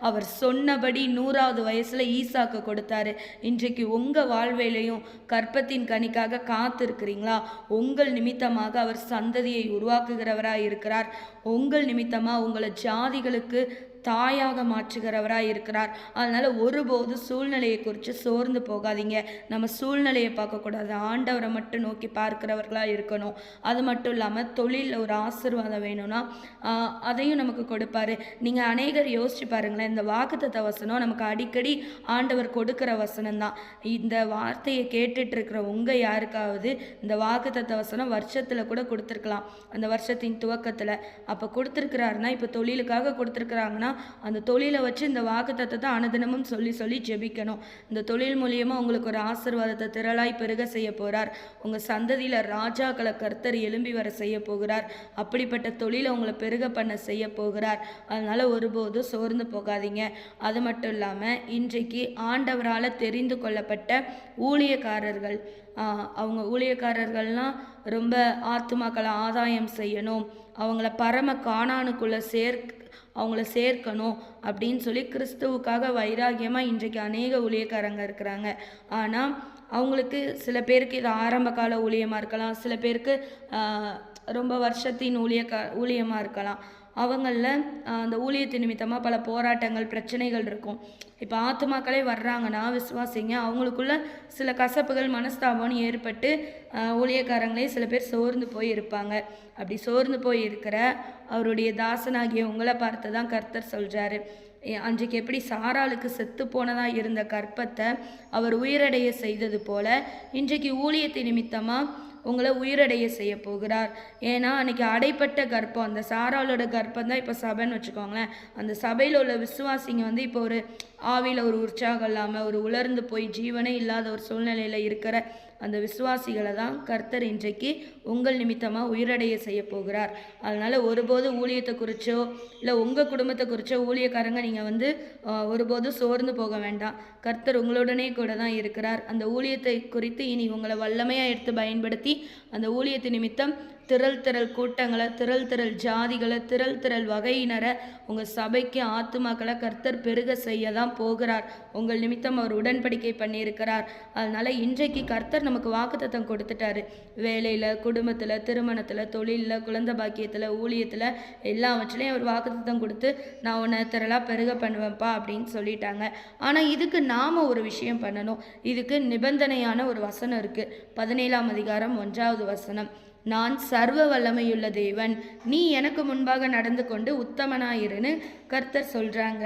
அவர் சொன்னபடி 100வது வயசுல ஈசாக்கு கொடுத்தாரு. இன்றைக்கு உங்க வாழ்விலையும் கற்பத்தின் கனிக்காக காத்திருக்கிறீங்களா? உங்கள் நிமித்தமாக அவர் சந்ததியை உருவாக்குகிறவராய் இருக்கிறார். உங்கள் நிமித்தமா உங்களை ஜாதிகளுக்கு தாயாக மாற்றுகிறவராக இருக்கிறார். அதனால் ஒருபோது சூழ்நிலையை குறித்து சோர்ந்து போகாதீங்க. நம்ம சூழ்நிலையை பார்க்கக்கூடாது, ஆண்டவரை மட்டும் நோக்கி பார்க்கிறவர்களாக இருக்கணும். அது மட்டும் இல்லாமல் தொழிலில் ஒரு ஆசீர்வாதம் வேணும்னா அதையும் நமக்கு கொடுப்பாரு. நீங்கள் அநேகர் யோசிச்சு பாருங்களேன், இந்த வாக்குத்தத்த வசனம் நமக்கு அடிக்கடி ஆண்டவர் கொடுக்குற வசனம் தான். இந்த வார்த்தையை கேட்டுட்டு இருக்கிற உங்கள் யாருக்காவது இந்த வாக்குத்தத்த வசனம் வருஷத்தில் கூட கொடுத்துருக்கலாம், அந்த வருஷத்தின் துவக்கத்தில். அப்போ கொடுத்துருக்கிறாருன்னா, இப்போ தொழிலுக்காக கொடுத்துருக்குறாங்கன்னா அந்த தொழிலை வச்சு இந்த வாக்குத்தத்தத்தை அனுதினமும் சொல்லி சொல்லி ஜெபிக்கணும். இந்த தொழில் மூலியமாக உங்களுக்கு ஒரு ஆசீர்வாதத்தை திரளாய் பெருக செய்ய போகிறார். உங்கள் சந்ததியில் ராஜாக்களை கர்த்தர் எழும்பி வர செய்ய போகிறார். அப்படிப்பட்ட தொழிலை உங்களை பெருக பண்ண செய்ய போகிறார். அதனால் ஒருபோதும் சோர்ந்து போகாதீங்க. அது மட்டும் இல்லாமல் இன்றைக்கு ஆண்டவரால் தெரிந்து கொள்ளப்பட்ட ஊழியக்காரர்கள், அவங்க ஊழியக்காரர்கள்லாம் ரொம்ப ஆத்துமாக்களை ஆதாயம் செய்யணும், அவங்கள பரம கானானுக்குள்ளே அவங்கள சேர்க்கணும் அப்படின்னு சொல்லி கிறிஸ்துவுக்காக வைராகியமாக இன்றைக்கு அநேக ஊழியக்காரங்க இருக்கிறாங்க. ஆனால் அவங்களுக்கு சில பேருக்கு இது ஆரம்ப கால ஊழியமாக இருக்கலாம், சில பேருக்கு ரொம்ப வருஷத்தின் ஊழியமாக இருக்கலாம். அவங்களில் அந்த ஊழியத்தின் நிமித்தமாக பல போராட்டங்கள் பிரச்சனைகள் இருக்கும். இப்போ ஆத்துமாக்களே வர்றாங்கன்னா விசுவாசிங்க, அவங்களுக்குள்ள சில கசப்புகள் மனஸ்தாபம்னு ஏற்பட்டு ஊழியக்காரங்களே சில பேர் சோர்ந்து போய் இருப்பாங்க. அப்படி சோர்ந்து போய் இருக்கிற அவருடைய தாசனாகிய உங்களை பார்த்து தான் கர்த்தர் சொல்கிறாரு, அன்றைக்கு எப்படி சாராளுக்கு செத்து போனதாக இருந்த கற்பத்தை அவர் உயிரடைய செய்தது போல இன்றைக்கு ஊழியத்தின் நிமித்தமாக உங்களை உயிரடைய செய்ய போகிறார். ஏன்னா அன்றைக்கி அடைப்பட்ட கர்ப்பம், அந்த சாராளோட கர்ப்பம் தான் இப்போ சபைன்னு வச்சுக்கோங்களேன். அந்த சபையில் உள்ள விசுவாசிங்க இப்போ ஒரு ஆவியில் ஒரு உற்சாகம் இல்லாமல் ஒரு உலர்ந்து போய் ஜீவனே இல்லாத ஒரு சூழ்நிலையில் இருக்கிற அந்த விசுவாசிகளை தான் கர்த்தர் இன்றைக்கு உங்கள் நிமித்தமாக உயிரடைய செய்ய போகிறார். அதனால் ஒருபோது ஊழியத்தை குறிச்சோ இல்லை உங்கள் குடும்பத்தை குறிச்சோ ஊழியக்காரங்க நீங்கள் ஒருபோதும் சோர்ந்து போக வேண்டாம். கர்த்தர் உங்களுடனே கூட தான் இருக்கிறார். அந்த ஊழியத்தை குறித்து இனி உங்களை வல்லமையாக எடுத்து பயன்படுத்தி அந்த ஊழியத்து நிமித்தம் திரள் கூட்டங்களை, திரள் ஜாதிகளை, திரள் வகையினரை உங்கள் சபைக்கு ஆத்துமாக்களை கர்த்தர் பெருக செய்ய தான் போகிறார். உங்கள் நிமித்தம் அவர் உடன்படிக்கை பண்ணியிருக்கிறார். அதனால் இன்றைக்கு கர்த்தர் நமக்கு வாக்குத்தத்தம் கொடுத்துட்டாரு. வேலையில், குடும்பத்தில், திருமணத்தில், தொழிலில், குழந்தை பாக்கியத்தில், ஊழியத்தில் எல்லாவற்றிலையும் அவர் வாக்குத்தத்தம் கொடுத்து நான் உன்னை திரளாக பெருக பண்ணுவேன்ப்பா அப்படின்னு சொல்லிட்டாங்க. ஆனால் இதுக்கு நாம் ஒரு விஷயம் பண்ணணும். இதுக்கு நிபந்தனையான ஒரு வசனம் இருக்குது. 17ஆம் அதிகாரம் 1வது வசனம், நான் சர்வ வல்லமையுள்ள தேவன், நீ எனக்கு முன்பாக நடந்து கொண்டு உத்தமனாயிருன்னு கர்த்தர் சொல்கிறாங்க.